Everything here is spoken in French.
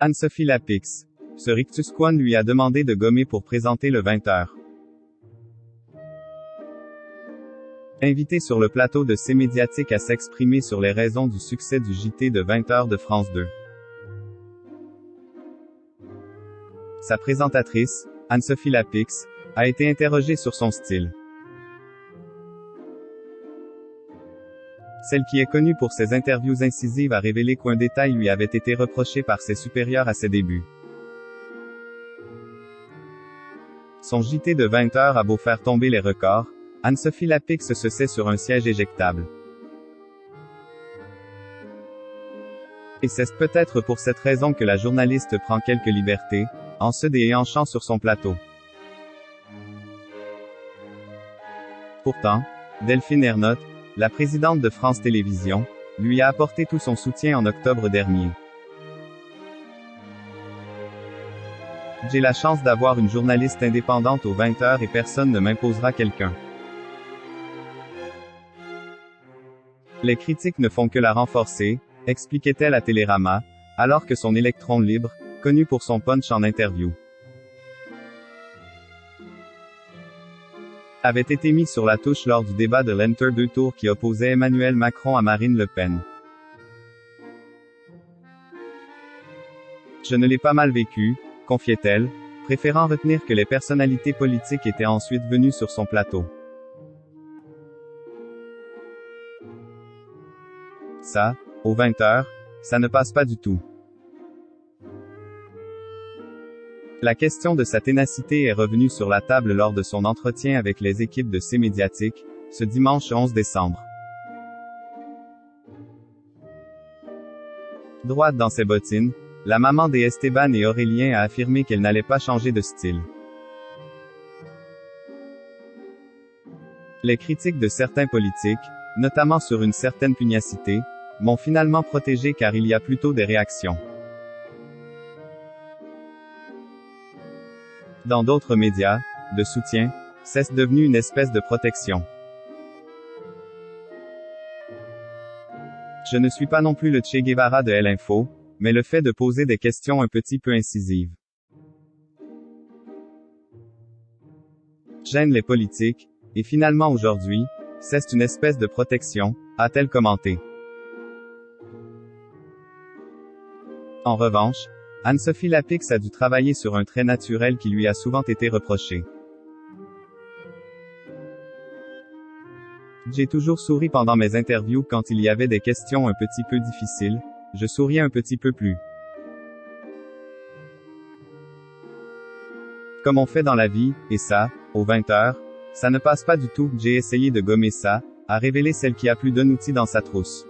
Anne-Sophie Lapix. Ce rictus Quan lui a demandé de gommer pour présenter le 20h. Invité sur le plateau de C Médiatique à s'exprimer sur les raisons du succès du JT de 20h de France 2. Sa présentatrice, Anne-Sophie Lapix, a été interrogée sur son style. Celle qui est connue pour ses interviews incisives a révélé qu'un détail lui avait été reproché par ses supérieurs à ses débuts. Son JT de 20h a beau faire tomber les records, Anne-Sophie Lapix se sait sur un siège éjectable. Et c'est peut-être pour cette raison que la journaliste prend quelques libertés, en se déhanchant sur son plateau. Pourtant, Delphine Ernotte, la présidente de France Télévisions, lui a apporté tout son soutien en octobre dernier. J'ai la chance d'avoir une journaliste indépendante aux 20h et personne ne m'imposera quelqu'un. Les critiques ne font que la renforcer, expliquait-elle à Télérama, alors que son électron libre, connu pour son punch en interview, avait été mis sur la touche lors du débat de l'Entre-deux tours qui opposait Emmanuel Macron à Marine Le Pen. Je ne l'ai pas mal vécu, confiait-elle, préférant retenir que les personnalités politiques étaient ensuite venues sur son plateau. Ça, aux 20h, ça ne passe pas du tout. La question de sa ténacité est revenue sur la table lors de son entretien avec les équipes de C Médiatique, ce dimanche 11 décembre. Droite dans ses bottines, la maman des Esteban et Aurélien a affirmé qu'elle n'allait pas changer de style. Les critiques de certains politiques, notamment sur une certaine pugnacité, m'ont finalement protégé car il y a plutôt des réactions. Dans d'autres médias, de soutien, c'est devenu une espèce de protection. Je ne suis pas non plus le Che Guevara de L-Info, mais le fait de poser des questions un petit peu incisives gêne les politiques, et finalement aujourd'hui, c'est une espèce de protection, a-t-elle commenté. En revanche, Anne-Sophie Lapix a dû travailler sur un trait naturel qui lui a souvent été reproché. J'ai toujours souri pendant mes interviews quand il y avait des questions un petit peu difficiles, je souriais un petit peu plus. Comme on fait dans la vie, et ça, aux 20h, ça ne passe pas du tout, j'ai essayé de gommer ça, a révélé celle qui a plus d'un outil dans sa trousse.